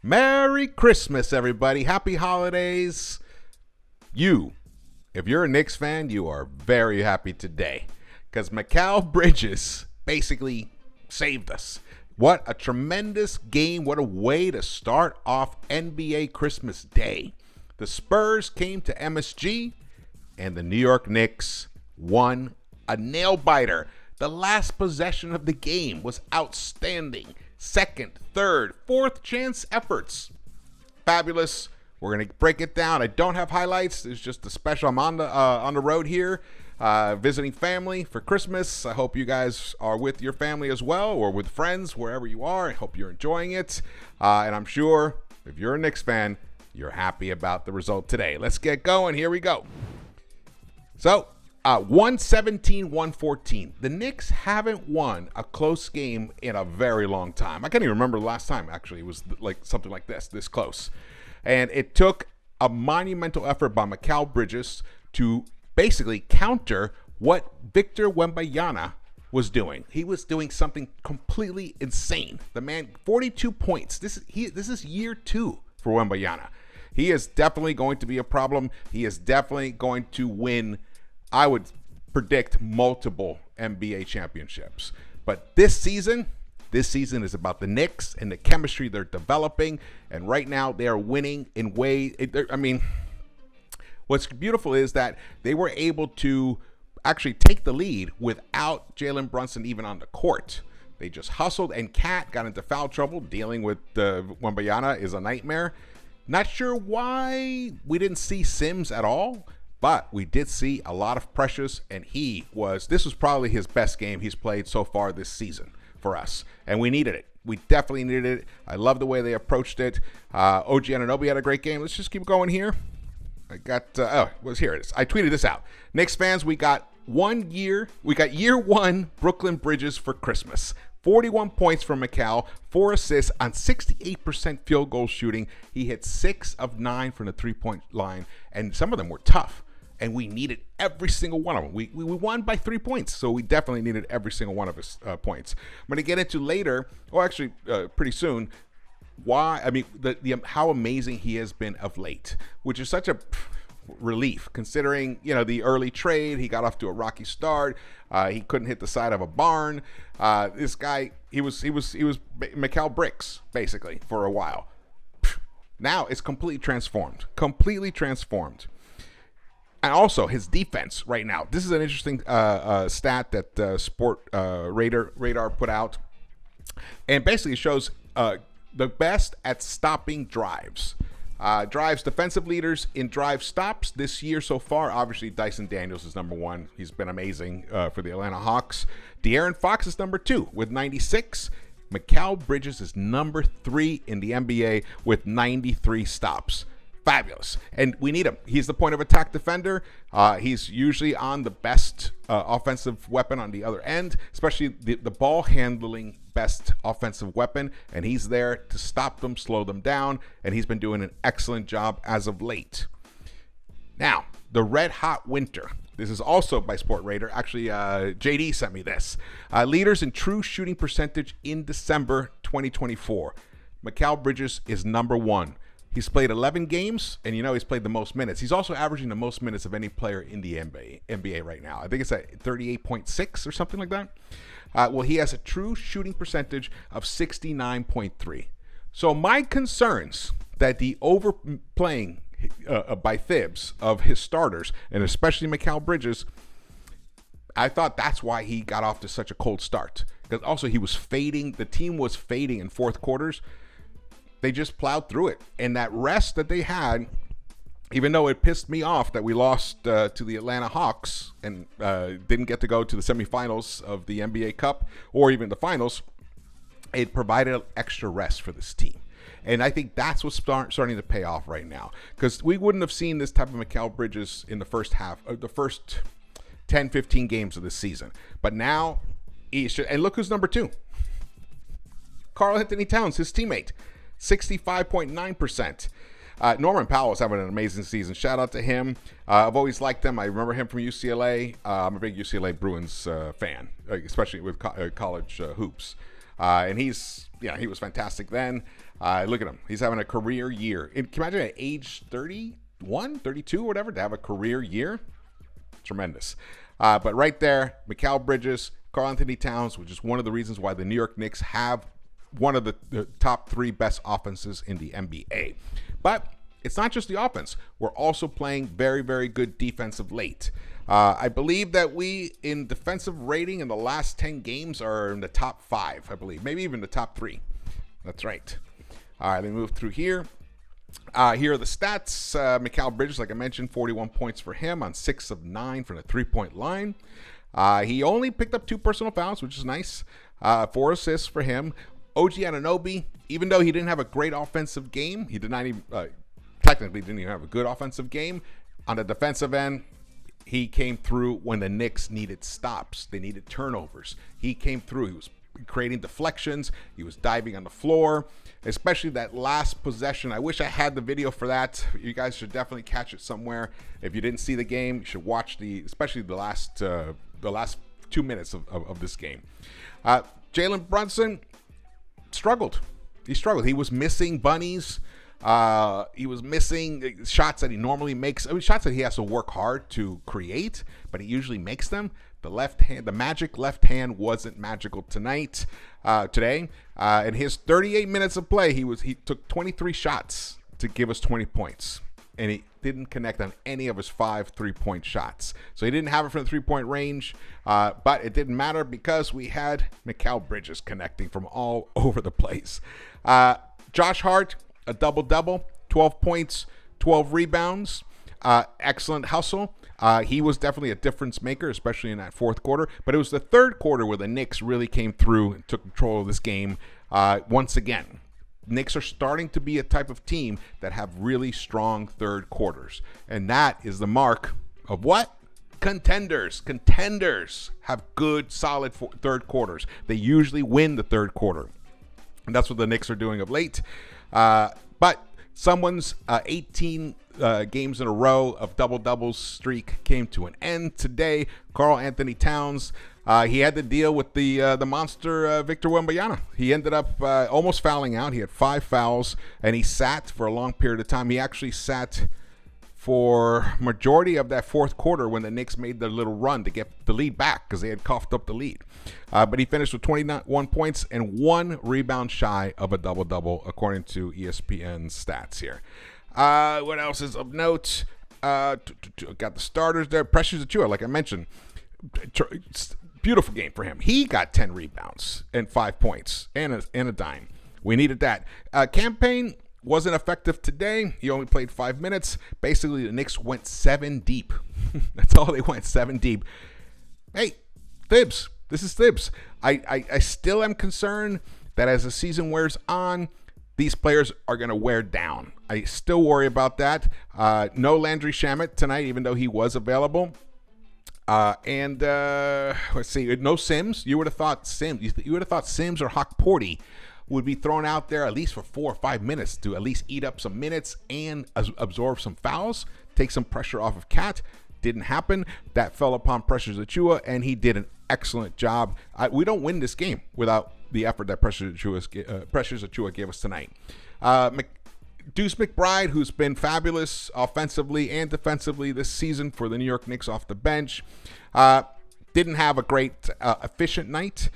Merry Christmas, everybody. Happy holidays. If you're a Knicks fan, you are very happy today because Mikal Bridges basically saved us. What a tremendous game. What a way to start off NBA Christmas Day. The Spurs came to MSG and the New York Knicks won a nail-biter. The last possession of the game was outstanding. Second, third, fourth chance efforts. Fabulous. We're going to break it down. I don't have highlights. It's just a special. I'm on the road here visiting family for Christmas. I hope you guys are with your family as well or with friends, wherever you are. I hope you're enjoying it. And I'm sure if you're a Knicks fan, you're happy about the result today. Let's get going. Here we go. So, 117-114. The Knicks haven't won a close game in a very long time. I can't even remember the last time, actually. It was like something like this close. And it took a monumental effort by Mikal Bridges to basically counter what Victor Wembanyama was doing. He was doing something completely insane. The man, 42 points. This is year 2 for Wembanyama. He is definitely going to be a problem. He is definitely going to win, I would predict, multiple NBA championships. But this season is about the Knicks and the chemistry they're developing. And right now they are winning in ways. What's beautiful is that they were able to actually take the lead without Jalen Brunson even on the court. They just hustled, and Cat got into foul trouble. Dealing with Wembanyama is a nightmare. Not sure why we didn't see Sims at all. But we did see a lot of pressures, and this was probably his best game he's played so far this season for us. And we needed it. We definitely needed it. I love the way they approached it. OG Anunoby had a great game. Let's just keep going here. Here it is. I tweeted this out. Knicks fans, we got year 1 Brooklyn Bridges for Christmas. 41 points from Mikal, 4 assists on 68% field goal shooting. He hit 6 of 9 from the three-point line, and some of them were tough. And we needed every single one of them. We won by 3 points, so we definitely needed every single one of his points. I'm going to get into later, or actually pretty soon, how amazing he has been of late, which is such a relief considering the early trade. He got off to a rocky start. He couldn't hit the side of a barn. This guy, he was Mikal Bricks basically for a while. Now it's completely transformed. And also his defense right now. This is an interesting stat that Sport Radar put out, and basically shows the best at stopping drives. Drives defensive leaders in drive stops this year so far. Obviously, Dyson Daniels is number 1. He's been amazing for the Atlanta Hawks. De'Aaron Fox is number 2 with 96. Mikal Bridges is number 3 in the NBA with 93 stops. Fabulous. And we need him. He's the point of attack defender. He's usually on the best offensive weapon on the other end, especially the ball handling best offensive weapon. And he's there to stop them, slow them down. And he's been doing an excellent job as of late. Now, the red hot winter. This is also by Sport Radar. Actually, JD sent me this. Leaders in true shooting percentage in December 2024. Mikal Bridges is number 1. He's played 11 games, and he's played the most minutes. He's also averaging the most minutes of any player in the NBA right now. I think it's at 38.6 or something like that. He has a true shooting percentage of 69.3. So my concerns that the overplaying by Thibs of his starters, and especially Mikal Bridges, I thought that's why he got off to such a cold start. Because also he was fading. The team was fading in fourth quarters. They just plowed through it. And that rest that they had, even though it pissed me off that we lost to the Atlanta Hawks and didn't get to go to the semifinals of the NBA Cup or even the finals, it provided extra rest for this team. And I think that's what's starting to pay off right now. Because we wouldn't have seen this type of Mikal Bridges in the first half, the first 10, 15 games of this season. But now, and look who's number 2. Karl Anthony Towns, his teammate. 65.9%. Norman Powell is having an amazing season. Shout out to him. I've always liked him. I remember him from UCLA. I'm a big UCLA Bruins fan, especially with college hoops. And he was fantastic then. Look at him. He's having a career year. And can you imagine at age 31, 32, or whatever, to have a career year? Tremendous. But right there, Mikal Bridges, Karl Anthony Towns, which is one of the reasons why the New York Knicks have one of the top 3 best offenses in the NBA. But it's not just the offense. We're also playing very, very good defensive late. I believe that we, in defensive rating in the last 10 games, are in the top 5, I believe. Maybe even the top 3. That's right. All right, let me move through here. Here are the stats. Mikal Bridges, like I mentioned, 41 points for him on 6 of 9 from the three-point line. He only picked up 2 personal fouls, which is nice. 4 assists for him. OG Anunoby, even though he didn't have a great offensive game, he did not even technically didn't even have a good offensive game. On the defensive end, he came through when the Knicks needed stops. They needed turnovers. He came through. He was creating deflections. He was diving on the floor, especially that last possession. I wish I had the video for that. You guys should definitely catch it somewhere. If you didn't see the game, you should watch especially the last 2 minutes of this game. Jalen Brunson struggled. He struggled. He was missing bunnies. He was missing shots that he normally makes. I mean, shots that he has to work hard to create, but he usually makes them. The magic left hand wasn't magical today. In his 38 minutes of play, he took 23 shots to give us 20 points, and he didn't connect on any of his 5 3-point shots. So he didn't have it from the 3-point range, but it didn't matter because we had Mikal Bridges connecting from all over the place. Josh Hart, a double-double, 12 points, 12 rebounds, excellent hustle. He was definitely a difference maker, especially in that fourth quarter. But it was the third quarter where the Knicks really came through and took control of this game once again. Knicks are starting to be a type of team that have really strong third quarters. And that is the mark of what? Contenders. Contenders have good, solid third quarters. They usually win the third quarter. And that's what the Knicks are doing of late. But someone's 18 games in a row of double-doubles streak came to an end today. Karl Anthony Towns, he had to deal with the monster Victor Wembanyama. He ended up almost fouling out. He had 5 fouls, and he sat for a long period of time. He actually sat for majority of that fourth quarter when the Knicks made their little run to get the lead back because they had coughed up the lead. But he finished with 21 points and 1 rebound shy of a double-double, according to ESPN's stats here. What else is of note? Got the starters there. Precious Achiuwa, like I mentioned. Beautiful game for him. He got 10 rebounds and 5 points and a dime. We needed that. Campaign wasn't effective today. He only played 5 minutes. Basically, the Knicks went 7 deep. That's all they went, 7 deep. Hey, Thibs. This is Thibs. I still am concerned that as the season wears on, these players are going to wear down. I still worry about that. No Landry Shamet tonight, even though he was available. Let's see, no Sims. You would have thought Sims. You would have thought Sims or Hawk Porty would be thrown out there at least for 4 or 5 minutes to at least eat up some minutes and absorb some fouls, take some pressure off of Cat. Didn't happen. That fell upon Precious Achiuwa, and he did an excellent job. We don't win this game without the effort that Precious Achiuwa gave us tonight. Deuce McBride, who's been fabulous offensively and defensively this season for the New York Knicks off the bench, didn't have a great efficient night.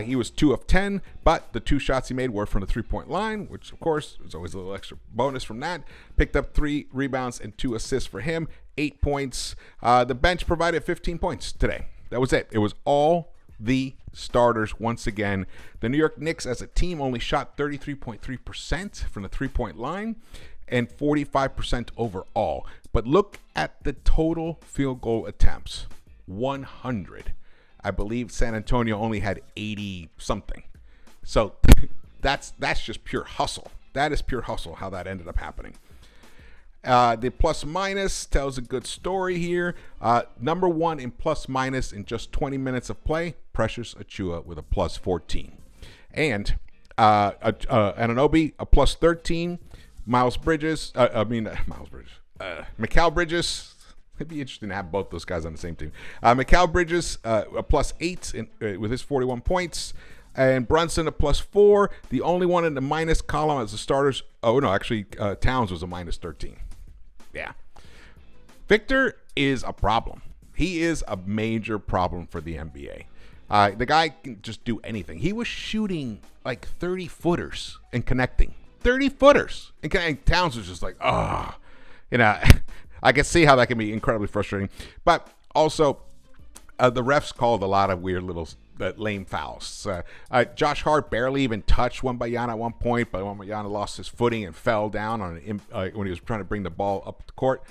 He was 2 of 10, but the 2 shots he made were from the 3-point line, which, of course, is always a little extra bonus from that. Picked up 3 rebounds and 2 assists for him, 8 points. The bench provided 15 points today. That was it. It was all the starters once again. The New York Knicks as a team only shot 33.3% from the 3-point line and 45% overall. But look at the total field goal attempts. 100. I believe San Antonio only had 80 something. So that's just pure hustle. That is pure hustle how that ended up happening. The plus minus tells a good story here. Number 1 in plus minus in just 20 minutes of play, Precious Achiuwa with a plus 14. And Anunoby, a plus 13. Mikal Bridges. It'd be interesting to have both those guys on the same team. Mikal Bridges, a plus 8 with his 41 points. And Brunson a +4. The only one in the minus column as the starters. Oh, no, actually, Towns was a -13. Yeah. Victor is a problem. He is a major problem for the NBA. The guy can just do anything. He was shooting like 30-footers and connecting. 30-footers. And Towns was just like, oh. I can see how that can be incredibly frustrating. But also, the refs called a lot of weird little lame fouls. Josh Hart barely even touched Wembanyama at one point, but Wembanyama lost his footing and fell down when he was trying to bring the ball up the court.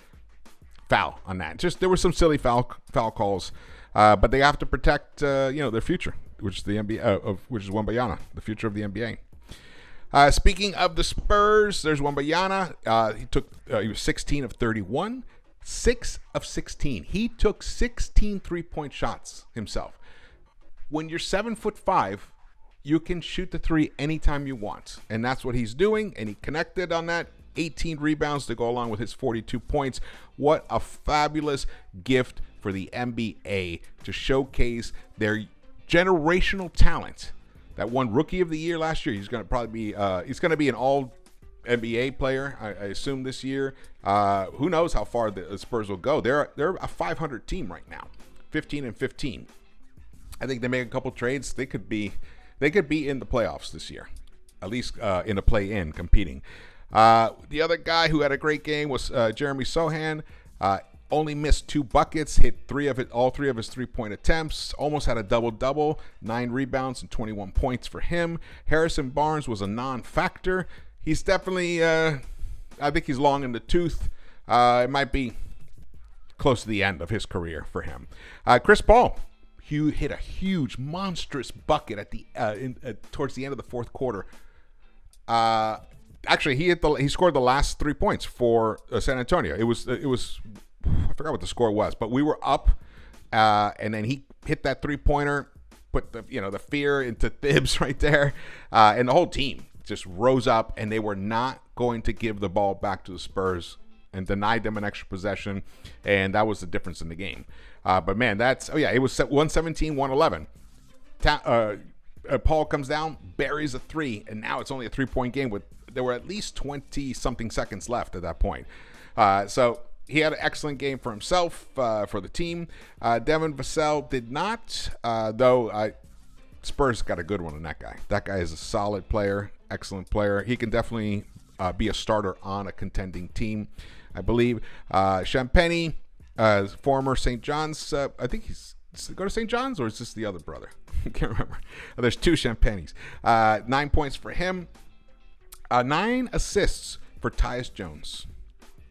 Foul on that. Just there were some silly foul calls, but they have to protect their future, which is the NBA, which is Wembanyama, the future of the NBA. Speaking of the Spurs, there's Wembanyama. He was 16 of 31, 6 of 16. He took 16 3-point shots himself. When you're 7'5", you can shoot the three anytime you want, and that's what he's doing. And he connected on that. 18 rebounds to go along with his 42 points. What a fabulous gift for the NBA to showcase their generational talent. That won Rookie of the Year last year. He's going to probably be he's going to be an all NBA player, I assume, this year. Who knows how far the Spurs will go? They're a 500 team right now, 15-15. I think they make a couple trades. They could be in the playoffs this year, at least in a play-in competing. The other guy who had a great game was Jeremy Sohan. Only missed 2 buckets, hit all three of his 3-point attempts, almost had a double-double, 9 rebounds and 21 points for him. Harrison Barnes was a non-factor. He's definitely, I think he's long in the tooth. It might be close to the end of his career for him. Chris Paul, hit a huge, monstrous bucket at towards the end of the fourth quarter. Actually, he scored the last 3 points for San Antonio. It was I forgot what the score was, but we were up, and then he hit that 3-pointer, put the fear into Thibs right there, and the whole team just rose up, and they were not going to give the ball back to the Spurs and denied them an extra possession, and that was the difference in the game. But man, it was 117-111. Paul comes down, buries a 3, and now it's only a 3-point game there were at least 20-something seconds left at that point. So he had an excellent game for himself, for the team. Devin Vassell did not, though. Spurs got a good one on that guy. That guy is a solid player, excellent player. He can definitely be a starter on a contending team, I believe. Champagny, former St. John's, I think does he go to St. John's, or is this the other brother? I can't remember. There's 2 Champagnes. 9 points for him. 9 assists for Tyus Jones.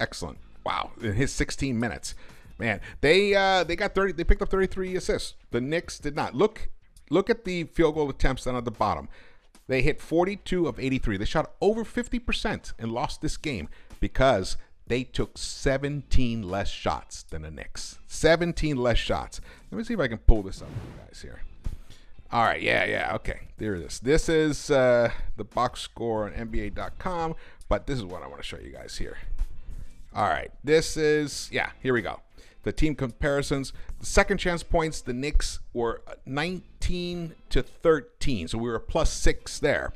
Excellent. Wow. In his 16 minutes. Man, they got 30. They picked up 33 assists. The Knicks did not. Look at the field goal attempts down at the bottom. They hit 42 of 83. They shot over 50% and lost this game because they took 17 less shots than the Knicks. 17 less shots. Let me see if I can pull this up for you guys here. All right, yeah, okay. There it is. This is the box score on NBA.com, but this is what I want to show you guys here. All right, this is, here we go. The team comparisons. The second chance points, the Knicks were 19-13, so we were +6 there.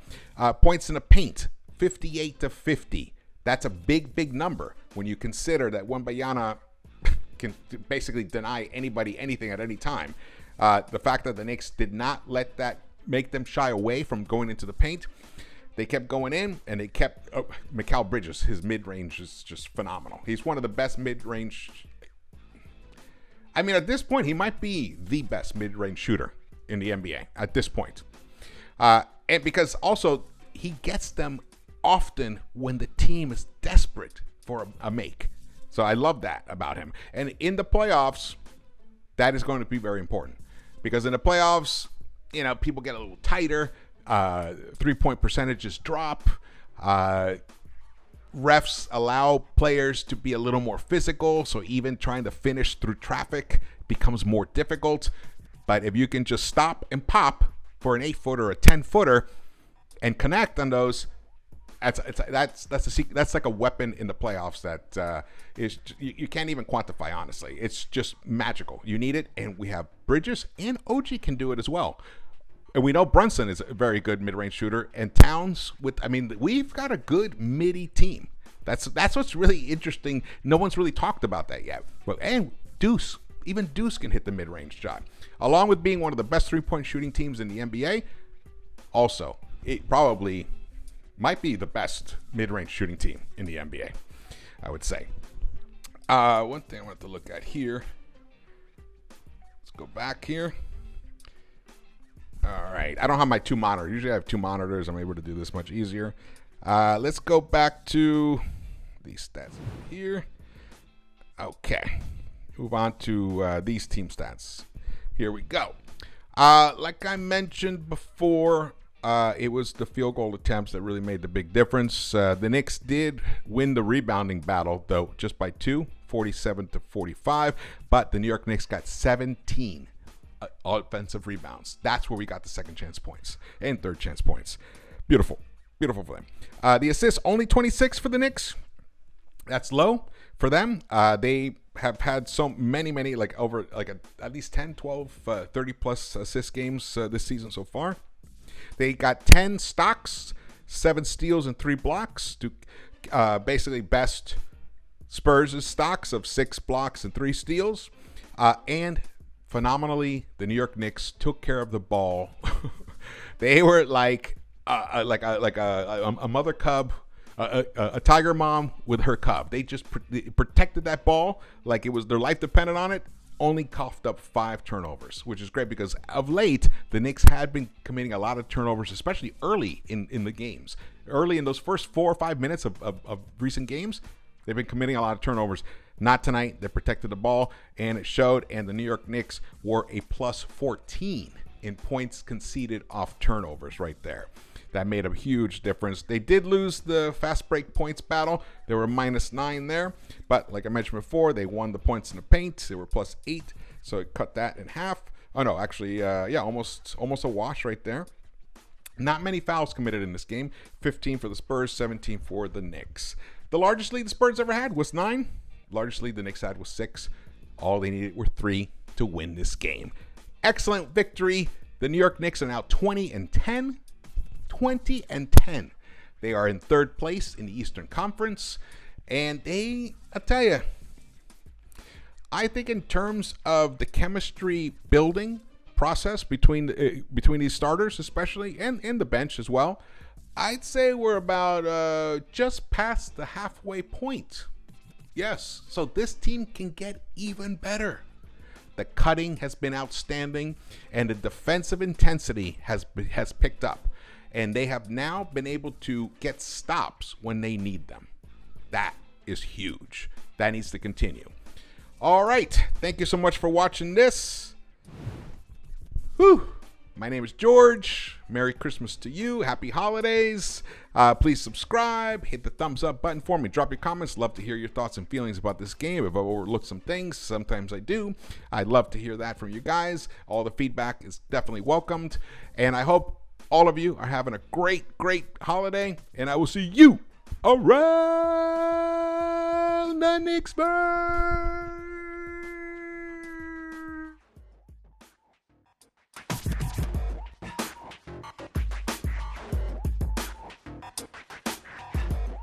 Points in the paint, 58-50. That's a big number when you consider that Wembanyama can basically deny anybody anything at any time. The fact that the Knicks did not let that make them shy away from going into the paint. They kept going in, and they kept Mikal Bridges. His mid-range is just phenomenal. He's one of the best mid-range. I mean, at this point, he might be the best mid-range shooter in the NBA at this point. And because also he gets them often when the team is desperate for a make. So I love that about him. And in the playoffs, that is going to be very important. Because in the playoffs, people get a little tighter. 3-point percentages drop. Refs allow players to be a little more physical, so even trying to finish through traffic becomes more difficult. But if you can just stop and pop for an 8-footer or a 10-footer and connect on those, that's like a weapon in the playoffs that you can't even quantify, honestly. It's just magical. You need it, and we have Bridges, and OG can do it as well. we know Brunson is a very good mid-range shooter, and Towns we've got a good midi team. That's what's really interesting. No one's really talked about that yet. And Deuce, even Deuce can hit the mid-range shot. Along with being one of the best three-point shooting teams in the NBA, also, it probably might be the best mid-range shooting team in the NBA, I would say. One thing I want to look at here. Let's go back here. All right. I don't have my two monitors. Usually I have two monitors. I'm able to do this much easier. Let's go back to these stats here. Okay. Move on to these team stats. Here we go. Like I mentioned before, it was the field goal attempts that really made the big difference. The Knicks did win the rebounding battle, though, just by 2, 47-45. But the New York Knicks got 17 offensive rebounds. That's where we got the second chance points and third chance points. Beautiful. Beautiful for them. The assists, only 26 for the Knicks. That's low for them. They have had so many, at least 10, 12, 30 plus assist games this season so far. They got 10 stocks, 7 steals, and 3 blocks to basically best Spurs' stocks of 6 blocks and 3 steals. And phenomenally, the New York Knicks took care of the ball. They were like a mother cub, a tiger mom with her cub. They just protected that ball like it was their life depended on it. Only coughed up 5 turnovers, which is great because of late the Knicks had been committing a lot of turnovers, especially early in the games. Early in those first 4 or 5 minutes of recent games, they've been committing a lot of turnovers. Not tonight. They protected the ball, and it showed. And the New York Knicks were a plus 14 in points conceded off turnovers right there. That made a huge difference. They did lose the fast break points battle. They were -9 there. But like I mentioned before, they won the points in the paint. They were +8, so it cut that in half. Oh, no, actually, almost a wash right there. Not many fouls committed in this game. 15 for the Spurs, 17 for the Knicks. The largest lead the Spurs ever had was 9. Largest lead the Knicks had was 6. All they needed were 3 to win this game. Excellent victory. The New York Knicks are now 20-10. 20-10. They are in 3rd place in the Eastern Conference. And I'll tell you, I think in terms of the chemistry building process between these starters especially, and the bench as well, I'd say we're about just past the halfway point. Yes, so this team can get even better. The cutting has been outstanding, and the defensive intensity has picked up. And they have now been able to get stops when they need them. That is huge. That needs to continue. All right, thank you so much for watching this. Whew. My name is George. Merry Christmas to you. Happy holidays. Please subscribe. Hit the thumbs up button for me. Drop your comments. Love to hear your thoughts and feelings about this game. If I overlooked some things, sometimes I do. I'd love to hear that from you guys. All the feedback is definitely welcomed. And I hope all of you are having a great, great holiday. And I will see you around the Knicks-Verse.